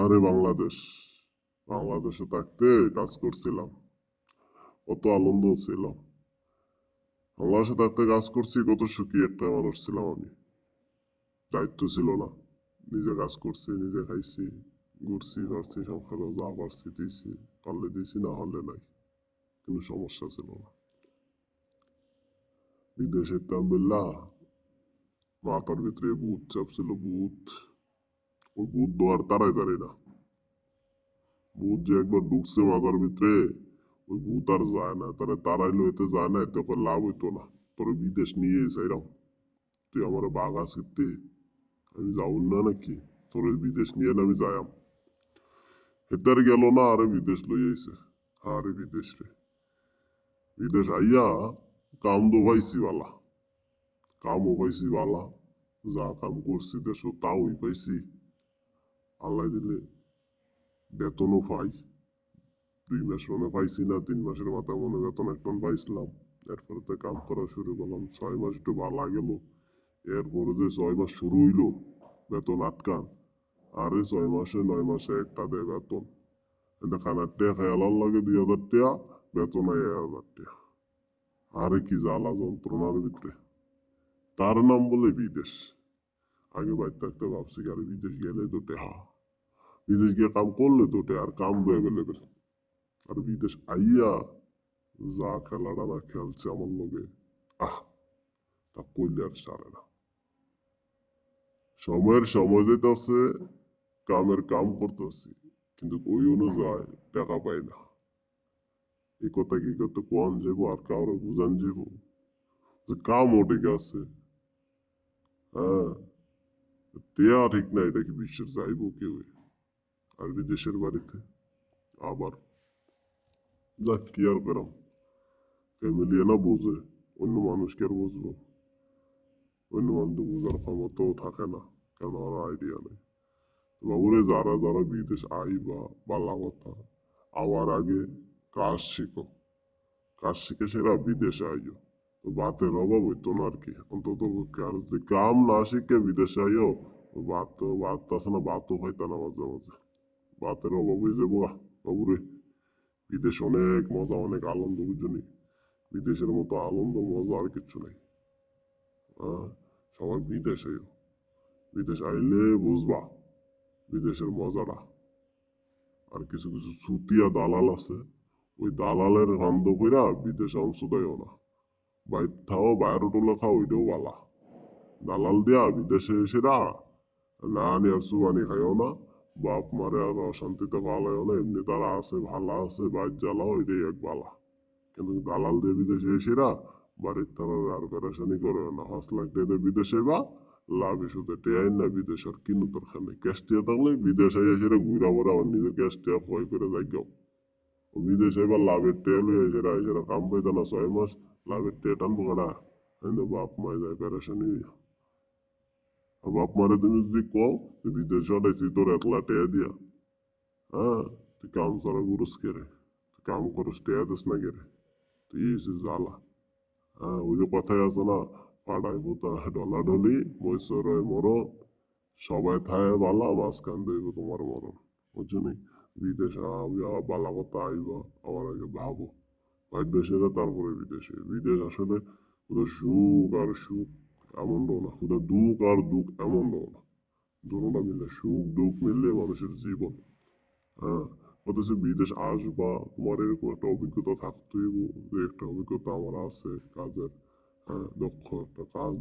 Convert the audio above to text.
আরে বাংলাদেশে থাকতে কাজ করছিলাম, কত আনন্দ ছিল। বাংলাদেশে থাকতে কাজ করছি, কত সুখী একটা মানুষ ছিলাম আমি। দায়িত্ব ছিল না, নিজে কাজ করছি, নিজে খাইছি, ঘুরছি ফিরছি, সংসারে যা পারছি দিয়েছি, পারলে দিয়েছি, না হলে নাই, কোনো সমস্যা ছিল না। বিদেশে তামবিল্লা মাথার ভিতরে ভূত চাপছিল, ভূত। ওই ভূত আর তারাই না। ভূত যে একবার ঢুকছে মাথার ভিতরে, ওই ভূত আর যায় না। তারা তারাইলে হইতে যায় না, এতে করে লাভ হইতো না। তোর বিদেশ নিয়ে এসে তুই আমার বাঘ আসিতে আমি যাউন না নাকি? তোর বিদেশ নিয়ে না আমি যাইম। হেতার গেল না, আরে বিদেশ লই আইছে। আরে বিদেশ রে, বিদেশ আইয়া কাম তো পাইছি বালা, কামও পাইছি বালা, যা কাম করছি দেশ তাও পাইছি। আল্লাহ দিলে বেতনও পাই। 2 মাস মনে পাইছি না, 3 মাসের মাথায় মনে বেতন একটা পাইছিলাম। এরপরে তো কাম করা শুরু করলাম, 6 মাস একটু ভালো গেল। এরপরে যে 6 মাস শুরু হইলো বেতন আটকান, আরে 6 মাসে 9 মাসে একটা দেয় বেতন। এটা খানার টেয়া খেয়ালার লাগে 2000 টাকা, বেতন 1000 টাকা। আরে কি জ্বালা যন্ত্রণার ভিতরে। তার নাম বলে বিদেশ। আগে বাইর থাকতে ভাবছি আরে বিদেশ গেলে তো টেহা, বিদেশ গিয়ে কাম করলে তো টেহা, আর কাম তো অ্যাভেলেবেল। আর বিদেশ আইয়া যা খেলাটা না খেলছে আমার লগে, আহ, তা কইলে আর সারে না। সময়ের সময় যেতেছে, কামের কাম করতেছি, কিন্তু ওই অনুযায়ী টাকা পাই না। এই কথা কি করতে কোয়ান যাবো আর কারো বুঝান যাবো যে কামও ঠিক আছে, হ্যাঁ, টেয়া ঠিক না, এটা কি বিশ্বের যাইবো কেউ? আর বিদেশের বাড়িতে আবার যাক কি আর করাম, ফ্যামিলি না বোঝে, অন্য মানুষকে আর বুঝবো? অন্য মানুষ বোঝার ক্ষমতাও থাকে না, কেন আর আইডিয়া নেই। বাবুরে যারা যারা বিদেশ আইবা, বালা কথা, আওয়ার আগে কাজ শিখো, কাজ শিখে সেরা বিদেশে আইও। তো ভাতের অভাব হইতো না আর কি, অন্তত পক্ষে। আর যদি কাম না শিখে বিদেশে আইও, ভাত আছে না, ভাতও খাইতা না মাঝে মাঝে, ভাতের অভাব হয়ে যাবো। বাবুরে বিদেশ অনেক মজা, অনেক আনন্দ, বুঝলি? বিদেশের মতো আনন্দ মজা আর কিচ্ছু নেই। হ্যাঁ, সবাই বিদেশ আইও, বিদেশ আইলে বুঝবা বিদেশের মজাটা। আর কিছু কিছু চুতিয়া দালাল আছে, ওই দালালের গন্ধ কইরা বিদেশে অংশ দেয়ও না। বাইর থাও, বাইরে টোলা খাও, ওইটাও বালা। দালাল দিয়া বিদেশে এসেরা না আনি আর সুবানি খাইও না, বাপ মারে আর অশান্তিতে পালাইও না। এমনি তারা আছে, ভালা আছে, বাইর জ্বালাও, এটাই এক বালা। কিন্তু দালাল দিয়ে বিদেশে এসেরা বাড়ির তারা আর পেরেশানি করে না। 5 লাখ টাকা দিয়ে বিদেশে বা লাভ শুধু টেয়াই না, বিদেশ আর কিনু দরকার নেই। ক্যাশ টিয়া থাকলে বিদেশে এসে ঘুরা ভরা আমার নিজের ক্যাশ টিয়া ক্ষয় করে যাই। বিদেশে এবার লাভের টেল হয়ে এসেরা এসেরা কাম পাইতো না 6 মাস, লাভের টেল টানবো কাটা। বাপ মায় যায় পেরেশানি। আর বাপ মারে তুমি যদি কও যে বিদেশে হটাইছি তোর 1 লাখ টাকা দিয়া, হ্যাঁ, তুই কাম ছাড়া গুরুস কেরে, তুই কাম করস টেয়া দিস না কেরে, তুই এসে জ্বালা। হ্যাঁ, ওই যে কথাই আছে না, পাড়ায় হুতা ডলাডলি মৈশরে মরণ, সবাই থায় বালা, মাঝখান দেব তোমার মরণ। বুঝছো নি? বিদেশে বালা কথা আইবা, আমার আগে ভাবো। ভাগ্যশীরা তারপরে বিদেশে। বিদেশ আসলে শুধু সুখ আর সুখ এমনও না, শুধু দুঃখ আর দুঃখ এমনও না। দুটোটা মিলে, সুখ দুঃখ মিললে মানুষের জীবন। হ্যাঁ, অথচ বিদেশ আসবা, তোমার এরকম একটা অভিজ্ঞতা থাকতেই, যে একটা অভিজ্ঞতা আমার আছে কাজের। হ্যাঁ, দক্ষ একটা কাজ